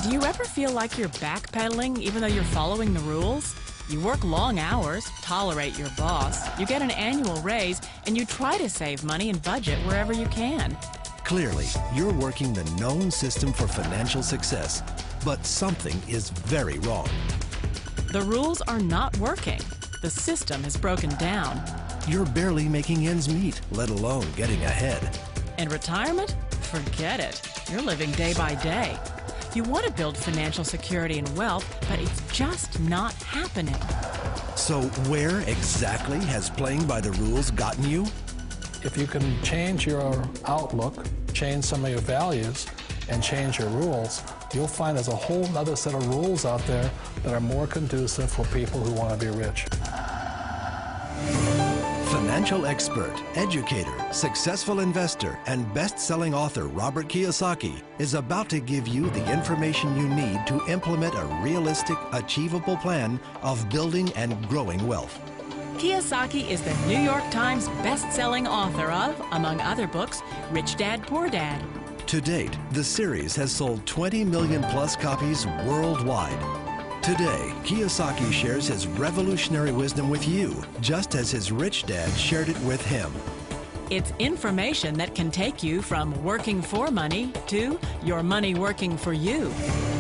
Do you ever feel like you're backpedaling even though you're following the rules? You work long hours, tolerate your boss, you get an annual raise, and you try to save money and budget wherever you can. Clearly, you're working the known system for financial success, but something is very wrong. The rules are not working. The system has broken down. You're barely making ends meet, let alone getting ahead. And retirement? Forget it. You're living day by day. You want to build financial security and wealth, but it's just not happening. So where exactly has playing by the rules gotten you? If you can change your outlook, change some of your values, and change your rules, you'll find there's a whole other set of rules out there that are more conducive for people who want to be rich. Financial expert, educator, successful investor, and best-selling author Robert Kiyosaki is about to give you the information you need to implement a realistic, achievable plan of building and growing wealth. Kiyosaki is the New York Times best-selling author of, among other books, Rich Dad, Poor Dad. To date, the series has sold 20 million plus copies worldwide. Today, Kiyosaki shares his revolutionary wisdom with you, just as his rich dad shared it with him. It's information that can take you from working for money to your money working for you.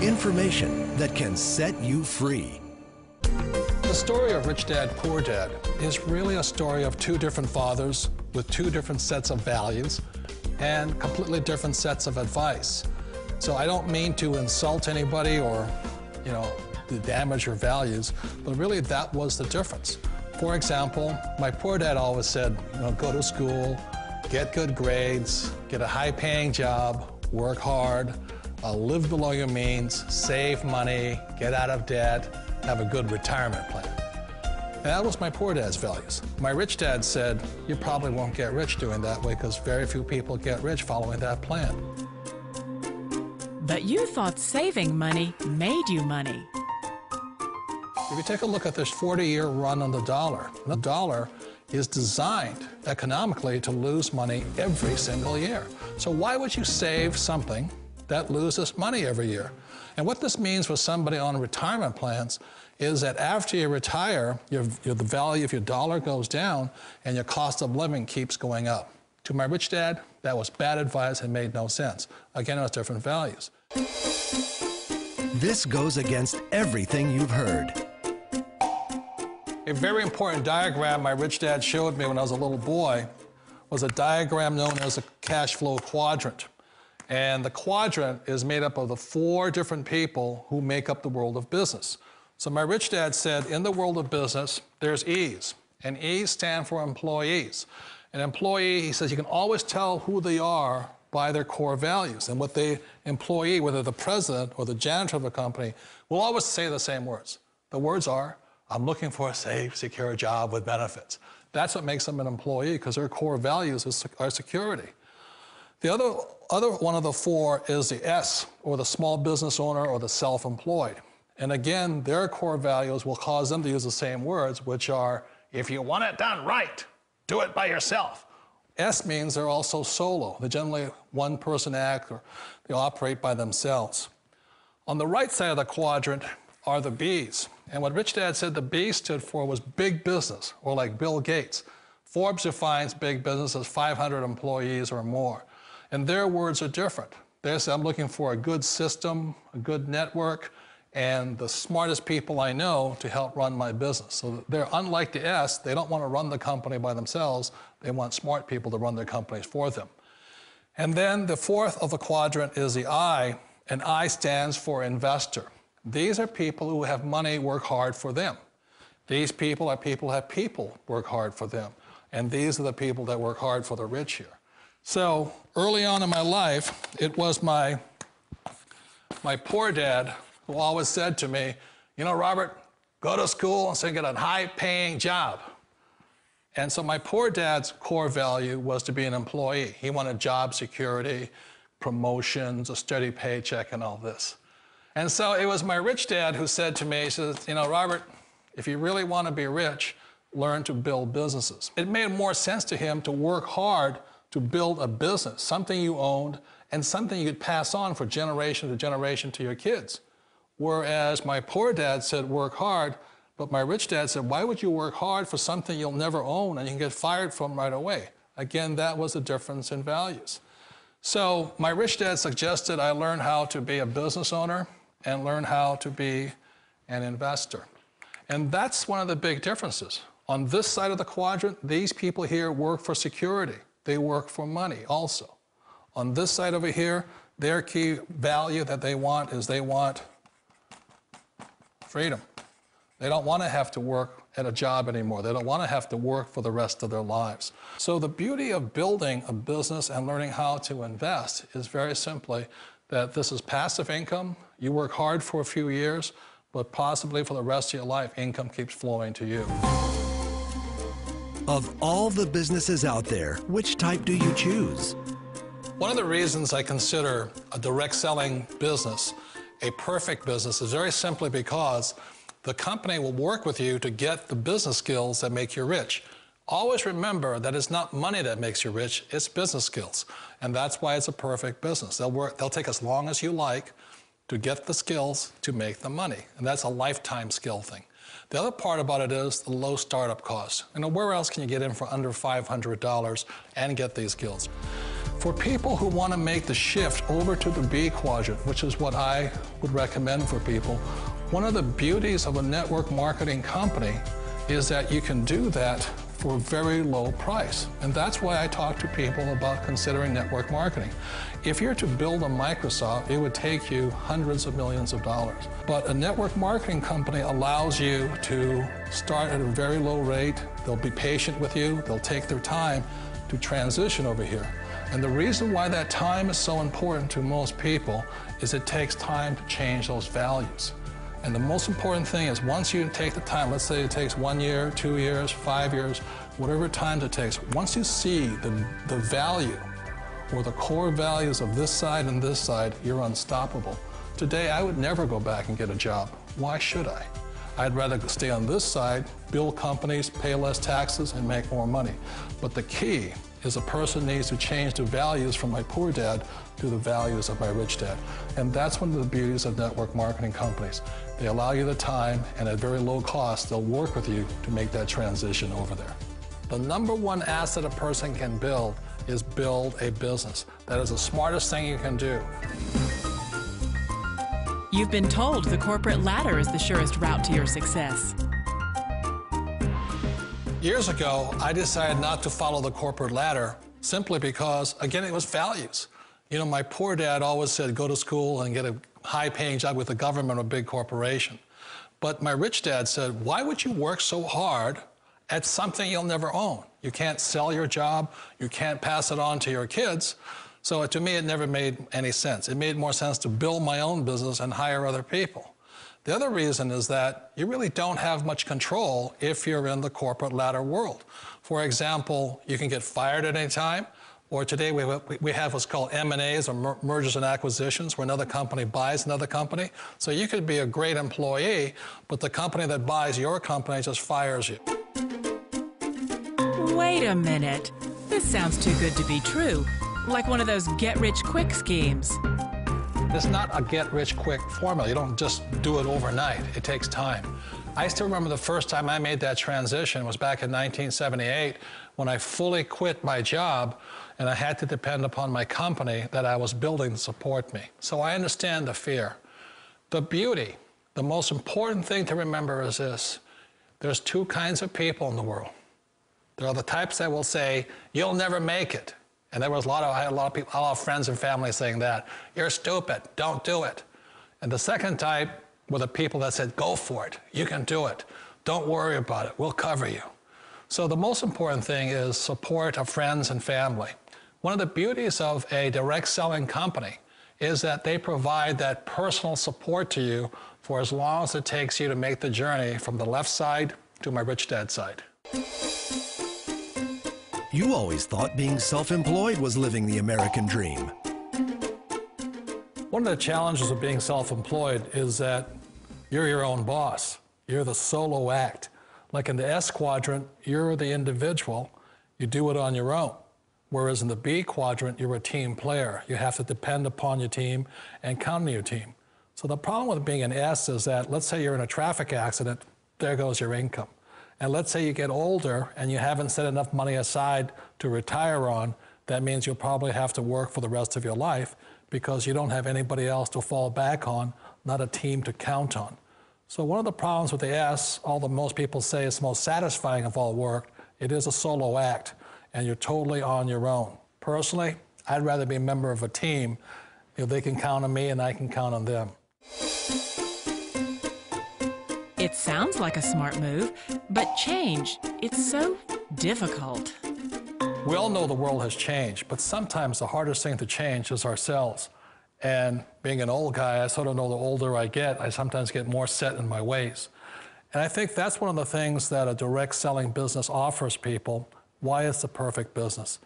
Information that can set you free. The story of Rich Dad, Poor Dad is really a story of two different fathers with two different sets of values and completely different sets of advice. So I don't mean to insult anybody or, to damage your values, but really that was the difference. For example, my poor dad always said, go to school, get good grades, get a high-paying job, work hard, live below your means, save money, get out of debt, have a good retirement plan. And that was my poor dad's values. My rich dad said, you probably won't get rich doing that way because very few people get rich following that plan. But you thought saving money made you money. If you take a look at this 40-year run on the dollar is designed economically to lose money every single year. So why would you save something that loses money every year? And what this means for somebody on retirement plans is that after you retire, the value of your dollar goes down and your cost of living keeps going up. To my rich dad, that was bad advice and made no sense. Again, it was different values. This goes against everything you've heard. A very important diagram my rich dad showed me when I was a little boy was a diagram known as a cash flow quadrant. And the quadrant is made up of the 4 different people who make up the world of business. So my rich dad said, in the world of business, there's E's, and E's stand for employees. An employee, he says, you can always tell who they are by their core values. And what the employee, whether the president or the janitor of a company, will always say the same words. The words are, I'm looking for a safe, secure job with benefits. That's what makes them an employee, because their core values are security. The other one of the 4 is the S, or the small business owner or the self-employed. And again, their core values will cause them to use the same words, which are, if you want it done right, do it by yourself. S means they're also solo. They're generally one-person act, or they operate by themselves. On the right side of the quadrant are the B's. And what Rich Dad said the B stood for was big business, or like Bill Gates. Forbes defines big business as 500 employees or more. And their words are different. They say, I'm looking for a good system, a good network, and the smartest people I know to help run my business. So they're unlike the S. They don't want to run the company by themselves. They want smart people to run their companies for them. And then the 4th of the quadrant is the I, and I stands for investor. These are people who have money work hard for them. These people are people who have people work hard for them. And these are the people that work hard for the rich here. So early on in my life, it was my poor dad who always said to me, Robert, go to school and so get a high-paying job. And so my poor dad's core value was to be an employee. He wanted job security, promotions, a steady paycheck, and all this. And so it was my rich dad who said to me, he says, Robert, if you really want to be rich, learn to build businesses. It made more sense to him to work hard to build a business, something you owned, and something you could pass on for generation to generation to your kids. Whereas my poor dad said, work hard, but my rich dad said, why would you work hard for something you'll never own and you can get fired from right away? Again, that was the difference in values. So my rich dad suggested I learn how to be a business owner and learn how to be an investor. And that's one of the big differences. On this side of the quadrant, these people here work for security. They work for money also. On this side over here, their key value that they want is they want freedom. They don't want to have to work at a job anymore. They don't want to have to work for the rest of their lives. So the beauty of building a business and learning how to invest is very simply that this is passive income. You work hard for a few years, but possibly for the rest of your life, income keeps flowing to you. Of all the businesses out there, which type do you choose? One of the reasons I consider a direct selling business a perfect business is very simply because the company will work with you to get the business skills that make you rich. Always remember that it's not money that makes you rich, it's business skills. And that's why it's a perfect business. They'll take as long as you like to get the skills to make the money. And that's a lifetime skill thing. The other part about it is the low startup cost. You know, where else can you get in for under $500 and get these skills? For people who want to make the shift over to the B quadrant, which is what I would recommend for people, one of the beauties of a network marketing company is that you can do that for a very low price. And that's why I talk to people about considering network marketing. If you're to build a Microsoft, it would take you hundreds of millions of dollars. But a network marketing company allows you to start at a very low rate. They'll be patient with you. They'll take their time to transition over here. And the reason why that time is so important to most people is it takes time to change those values. And the most important thing is once you take the time, let's say it takes 1 year, 2 years, 5 years, whatever time it takes, once you see the value or the core values of this side and this side, you're unstoppable. Today, I would never go back and get a job. Why should I? I'd rather stay on this side, build companies, pay less taxes, and make more money. But the key is a person needs to change the values from my poor dad to the values of my rich dad. And that's one of the beauties of network marketing companies. They allow you the time, and at very low cost, they'll work with you to make that transition over there. The number one asset a person can build is build a business. That is the smartest thing you can do. You've been told the corporate ladder is the surest route to your success. Years ago, I decided not to follow the corporate ladder simply because, again, it was values. You know, my poor dad always said, go to school and get a high-paying job with the government or a big corporation. But my rich dad said, why would you work so hard at something you'll never own? You can't sell your job. You can't pass it on to your kids. So to me, it never made any sense. It made more sense to build my own business and hire other people. The other reason is that you really don't have much control if you're in the corporate ladder world. For example, you can get fired at any time, or today we have what's called M&As, or mergers and acquisitions, where another company buys another company. So you could be a great employee, but the company that buys your company just fires you. Wait a minute. This sounds too good to be true. Like one of those get-rich-quick schemes. It's not a get-rich-quick formula. You don't just do it overnight. It takes time. I still remember the first time I made that transition was back in 1978 when I fully quit my job and I had to depend upon my company that I was building to support me. So I understand the fear. The beauty, the most important thing to remember is this. There's two kinds of people in the world. There are the types that will say, you'll never make it. And I had a lot of people, a lot of friends and family saying that. You're stupid, don't do it. And the second type were the people that said, go for it, you can do it. Don't worry about it, we'll cover you. So the most important thing is support of friends and family. One of the beauties of a direct selling company is that they provide that personal support to you for as long as it takes you to make the journey from the left side to my rich dad side. You always thought being self-employed was living the American dream. One of the challenges of being self-employed is that you're your own boss. You're the solo act. Like in the S quadrant, you're the individual. You do it on your own. Whereas in the B quadrant, you're a team player. You have to depend upon your team and count on your team. So the problem with being an S is that, let's say you're in a traffic accident, there goes your income. And let's say you get older and you haven't set enough money aside to retire on, that means you'll probably have to work for the rest of your life because you don't have anybody else to fall back on, not a team to count on. So one of the problems with the S, although most people say it's the most satisfying of all work, it is a solo act, and you're totally on your own. Personally, I'd rather be a member of a team. If they can count on me and I can count on them. It sounds like a smart move, but change, it's so difficult. We all know the world has changed, but sometimes the hardest thing to change is ourselves. And being an old guy, I sort of know the older I get, I sometimes get more set in my ways. And I think that's one of the things that a direct selling business offers people, why it's the perfect business.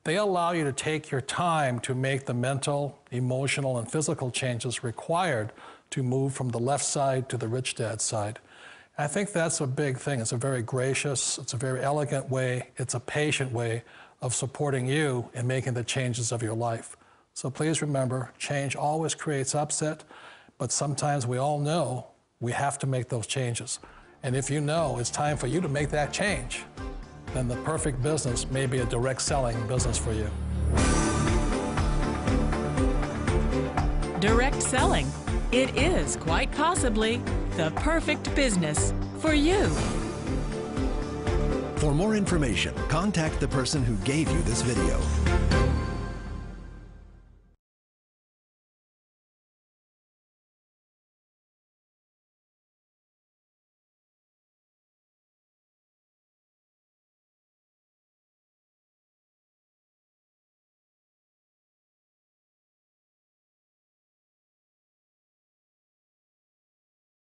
They allow you to take your time to make the mental, emotional, and physical changes required to move from the left side to the rich dad side. And I think that's a big thing. It's a very gracious, it's a very elegant way, it's a patient way of supporting you in making the changes of your life. So please remember, change always creates upset, but sometimes we all know we have to make those changes. And if you know it's time for you to make that change, then the perfect business may be a direct selling business for you. Direct selling. It is quite possibly the perfect business for you. For more information, contact the person who gave you this video.